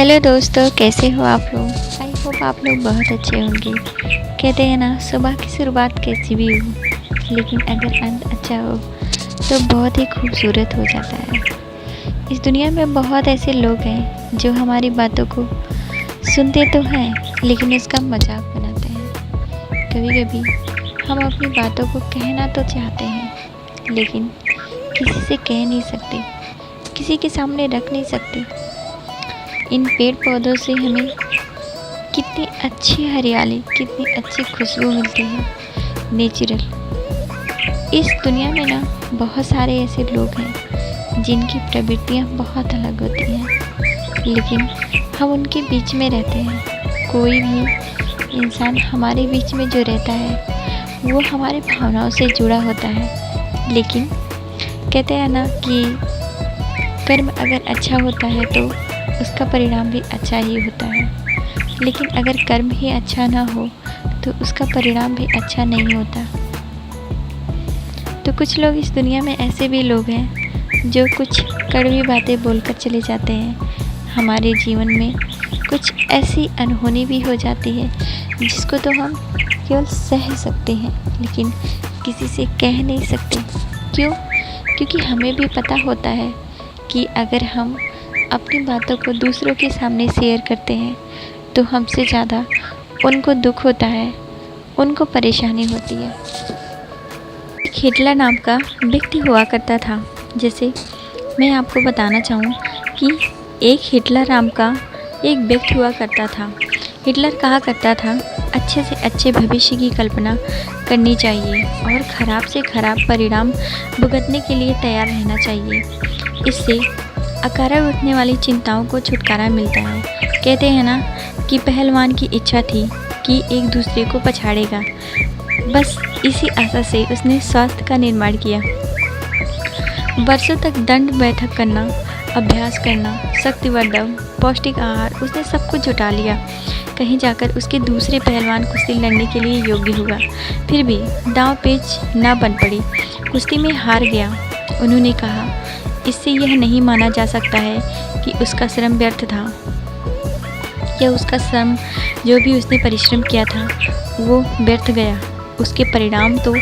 Hello दोस्तों, कैसे हो आप लोग। आई होप आप लोग बहुत अच्छे होंगे। कहते हैं ना, सुबह की शुरुआत कैसी भी हो लेकिन अगर अंत अच्छा हो तो बहुत ही खूबसूरत हो जाता है। इस दुनिया में बहुत ऐसे लोग हैं जो हमारी बातों को सुनते तो हैं लेकिन उसका मजाक बनाते हैं। कभी कभी हम अपनी बातों को कहना तो चाहते हैं लेकिन किसी से कह नहीं सकते, किसी के सामने रख नहीं सकते। इन पेड़ पौधों से हमें कितनी अच्छी हरियाली, कितनी अच्छी खुशबू मिलती है, नेचुरल। इस दुनिया में ना बहुत सारे ऐसे लोग हैं जिनकी प्रवृत्तियाँ बहुत अलग होती हैं लेकिन हम उनके बीच में रहते हैं। कोई भी इंसान हमारे बीच में जो रहता है वो हमारे भावनाओं से जुड़ा होता है। लेकिन कहते हैं ना कि कर्म अगर अच्छा होता है तो उसका परिणाम भी अच्छा ही होता है, लेकिन अगर कर्म ही अच्छा ना हो तो उसका परिणाम भी अच्छा नहीं होता। तो कुछ लोग इस दुनिया में ऐसे भी लोग हैं जो कुछ कड़वी बातें बोलकर चले जाते हैं। हमारे जीवन में कुछ ऐसी अनहोनी भी हो जाती है जिसको तो हम केवल सह सकते हैं लेकिन किसी से कह नहीं सकते। क्यों? क्योंकि हमें भी पता होता है कि अगर हम अपनी बातों को दूसरों के सामने शेयर करते हैं तो हमसे ज़्यादा उनको दुख होता है, उनको परेशानी होती है। एक हिटलर नाम का व्यक्ति हुआ करता था। जैसे मैं आपको बताना चाहूँ कि एक हिटलर नाम का एक व्यक्ति हुआ करता था। हिटलर कहा करता था, अच्छे से अच्छे भविष्य की कल्पना करनी चाहिए और ख़राब से ख़राब परिणाम भुगतने के लिए तैयार रहना चाहिए। इससे अकारण उठने वाली चिंताओं को छुटकारा मिलता है। कहते हैं ना कि पहलवान की इच्छा थी कि एक दूसरे को पछाड़ेगा। बस इसी आशा से उसने स्वास्थ्य का निर्माण किया। वर्षों तक दंड बैठक करना, अभ्यास करना, शक्तिवर्धक, पौष्टिक आहार, उसने सब कुछ जुटा लिया। कहीं जाकर उसके दूसरे पहलवान कुश्ती लड़ने के लिए योग्य हुआ, फिर भी दांव पेच ना बन पड़ी। कुश्ती में हार गया। उन्होंने कहा, इससे यह नहीं माना जा सकता है कि उसका श्रम व्यर्थ था या उसका श्रम जो भी उसने परिश्रम किया था वो व्यर्थ गया। उसके परिणाम तो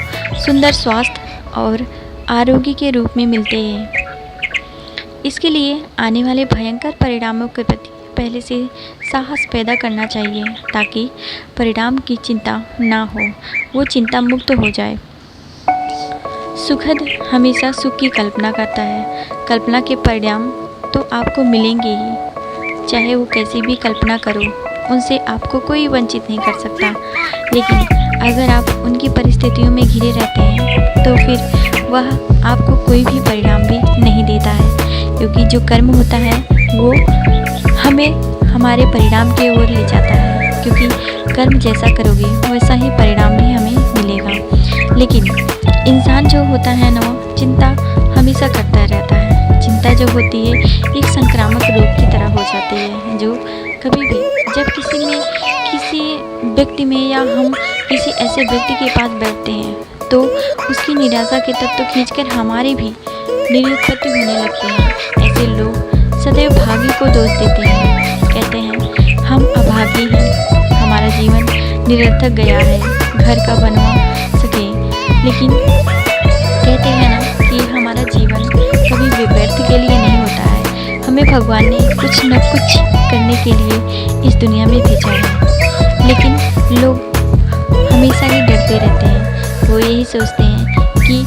सुंदर स्वास्थ्य और आरोग्य के रूप में मिलते हैं। इसके लिए आने वाले भयंकर परिणामों के प्रति पहले से साहस पैदा करना चाहिए ताकि परिणाम की चिंता ना हो, वो चिंता मुक्त हो जाए। सुखद हमेशा सुख की कल्पना करता है। कल्पना के परिणाम तो आपको मिलेंगे ही, चाहे वो कैसी भी कल्पना करो, उनसे आपको कोई वंचित नहीं कर सकता। लेकिन अगर आप उनकी परिस्थितियों में घिरे रहते हैं तो फिर वह आपको कोई भी परिणाम भी नहीं देता है, क्योंकि जो कर्म होता है वो हमें हमारे परिणाम की ओर ले जाता है। क्योंकि कर्म जैसा करोगे वैसा ही परिणाम भी हमें मिलेगा। लेकिन इंसान जो होता है ना, वो चिंता हमेशा करता रहता है। चिंता जो होती है एक संक्रामक रोग की तरह हो जाती है, जो कभी भी जब किसी व्यक्ति में या हम किसी ऐसे व्यक्ति के पास बैठते हैं तो उसकी निराशा के तत्व खींचकर हमारी भी निरुत्पत्ति होने लगती है। ऐसे लोग सदैव भाग्य को दोष देते हैं। कहते हैं, हम अभागी हैं, हमारा जीवन निरर्थक गया है, घर का बनवा सके। लेकिन कहते हैं ना कि हमारा जीवन कभी भी व्यर्थ के लिए नहीं होता है। हमें भगवान ने कुछ न कुछ करने के लिए इस दुनिया में भेजा है। लेकिन लोग हमेशा ही डरते रहते हैं। वो यही सोचते हैं कि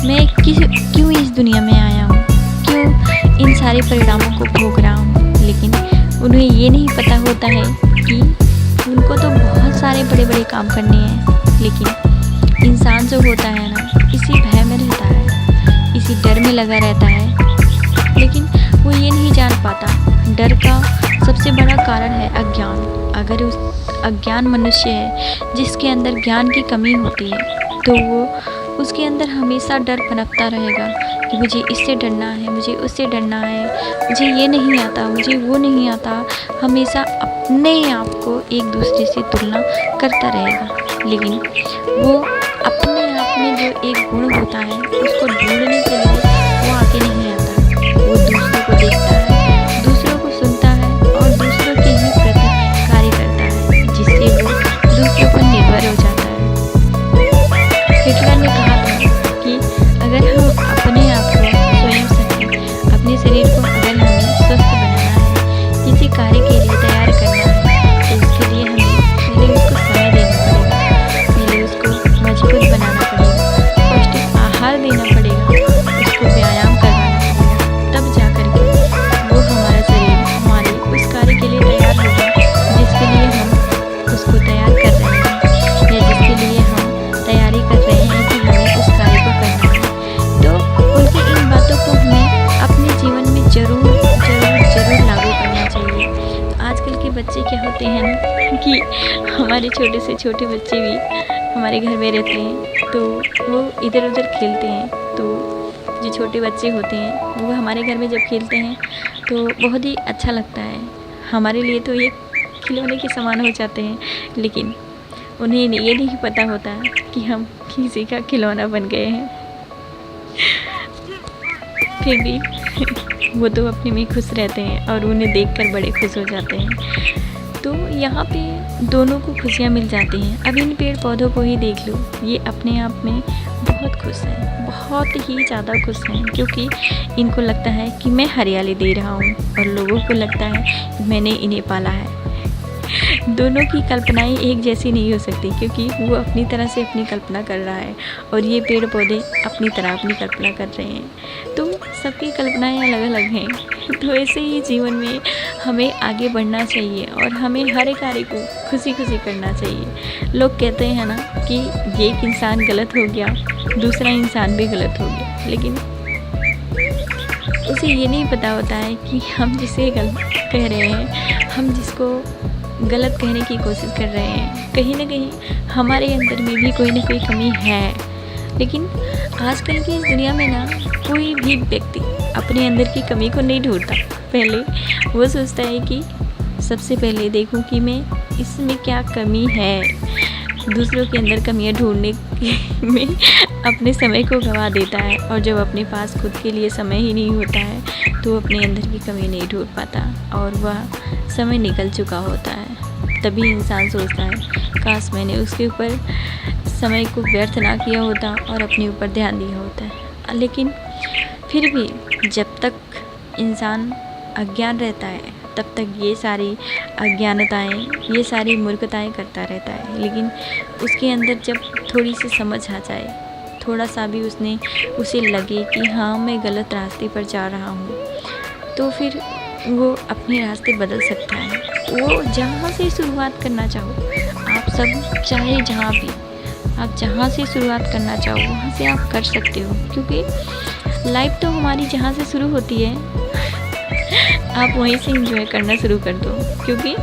मैं क्यों इस दुनिया में आया हूँ, क्यों इन सारे परिणामों को भोग रहा हूँ। लेकिन उन्हें ये नहीं पता होता है कि उनको तो बहुत सारे बड़े बड़े काम करने हैं। लेकिन इंसान जो होता है ना, इसी भय में रहता है, इसी डर में लगा रहता है। लेकिन वो ये नहीं जान पाता, डर का सबसे बड़ा कारण है अज्ञान। अगर उस अज्ञान मनुष्य है जिसके अंदर ज्ञान की कमी होती है तो वो उसके अंदर हमेशा डर पनपता रहेगा कि मुझे इससे डरना है, मुझे उससे डरना है, मुझे ये नहीं आता, मुझे वो नहीं आता। हमेशा अपने आप को एक दूसरे से तुलना करता रहेगा। लेकिन वो अपने आप में जो एक गुण होता है उसको ढूंढने के लिए वो आगे नहीं आता। वो दूसरों को देखता है, दूसरों को सुनता है और दूसरों हैं ना कि हमारे छोटे से छोटे बच्चे भी हमारे घर में रहते हैं, तो वो इधर उधर खेलते हैं। तो जो छोटे बच्चे होते हैं वो हमारे घर में जब खेलते हैं तो बहुत ही अच्छा लगता है। हमारे लिए तो ये खिलौने के समान हो जाते हैं, लेकिन उन्हें ये नहीं पता होता कि हम किसी का खिलौना बन गए हैं। फिर भी वो तो अपने में खुश रहते हैं और उन्हें देखकर बड़े खुश हो जाते हैं। तो यहाँ पे दोनों को खुशियाँ मिल जाती हैं। अब इन पेड़ पौधों को ही देख लो, ये अपने आप में बहुत खुश हैं, बहुत ही ज़्यादा खुश हैं, क्योंकि इनको लगता है कि मैं हरियाली दे रहा हूँ और लोगों को लगता है मैंने इन्हें पाला है। दोनों की कल्पनाएं एक जैसी नहीं हो सकती, क्योंकि वो अपनी तरह से अपनी कल्पना कर रहा है और ये पेड़ पौधे अपनी तरह अपनी कल्पना कर रहे हैं। तो सबकी कल्पनाएं अलग अलग हैं। तो ऐसे ही जीवन में हमें आगे बढ़ना चाहिए और हमें हर कार्य को खुशी खुशी करना चाहिए। लोग कहते हैं ना कि ये एक इंसान गलत हो गया, दूसरा इंसान भी गलत हो गया, लेकिन उसे ये नहीं पता होता है कि हम जिसे गलत कह रहे हैं, हम जिसको गलत कहने की कोशिश कर रहे हैं, कहीं ना कहीं हमारे अंदर में भी कोई ना कोई कमी है। लेकिन आजकल की इस दुनिया में ना कोई भी व्यक्ति अपने अंदर की कमी को नहीं ढूंढता। पहले वो सोचता है कि सबसे पहले देखूं कि मैं इसमें क्या कमी है। दूसरों के अंदर कमियां ढूंढने में अपने समय को गंवा देता है, और जब अपने पास खुद के लिए समय ही नहीं होता है तो अपने अंदर की कमी नहीं ढूंढ पाता और वह समय निकल चुका होता है। तभी इंसान सोचता है काश मैंने उसके ऊपर समय को व्यर्थ ना किया होता और अपने ऊपर ध्यान दिया होता। लेकिन फिर भी जब तक इंसान अज्ञान रहता है तब तक ये सारी अज्ञानताएँ, ये सारी मूर्खताएँ करता रहता है। लेकिन उसके अंदर जब थोड़ी सी समझ आ जाए, थोड़ा सा भी उसे लगे कि हाँ मैं गलत रास्ते पर जा रहा हूँ, तो फिर वो अपने रास्ते बदल सकता है। वो जहाँ से शुरुआत करना चाहो, आप सब चाहे जहाँ भी आप जहाँ से शुरुआत करना चाहो वहाँ से आप कर सकते हो, क्योंकि लाइफ तो हमारी जहाँ से शुरू होती है आप वहीं से एंजॉय करना शुरू कर दो। क्योंकि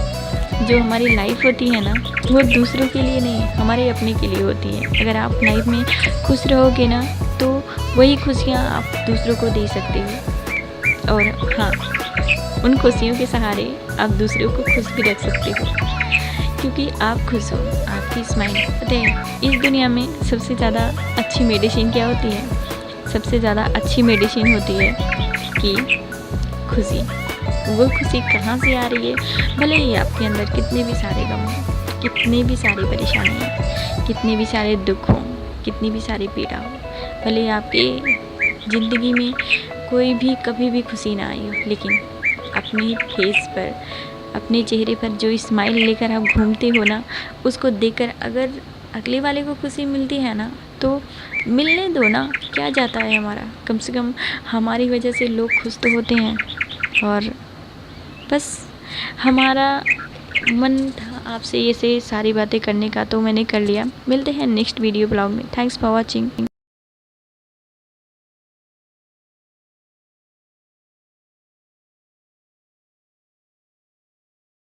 जो हमारी लाइफ होती है ना वो दूसरों के लिए नहीं, हमारे अपने के लिए होती है। अगर आप लाइफ में खुश रहोगे ना तो वही खुशियाँ आप दूसरों को दे सकते हो, और हाँ उन खुशियों के सहारे आप दूसरों को खुश भी रख सकते हो, क्योंकि आप खुश हो, आपकी स्माइल। पता है इस दुनिया में सबसे ज़्यादा अच्छी मेडिसिन क्या होती है? सबसे ज़्यादा अच्छी मेडिसिन होती है कि खुशी। वो खुशी कहाँ से आ रही है? भले ही आपके अंदर कितने भी सारे गम हो, कितनी भी सारी परेशानियाँ, कितने भी सारे दुख हों, कितनी भी सारी पीड़ा हो, भले ही आपके ज़िंदगी में कोई भी कभी भी खुशी ना आई हो, लेकिन अपनी फेस पर, अपने चेहरे पर जो स्माइल लेकर आप घूमते हो ना, उसको देखकर अगर अगले वाले को खुशी मिलती है ना तो मिलने दो ना, क्या जाता है हमारा। कम से कम हमारी वजह से लोग खुश तो होते हैं। और बस हमारा मन था आपसे ये से सारी बातें करने का, तो मैंने कर लिया। मिलते हैं नेक्स्ट वीडियो ब्लॉग में। Thanks for watching.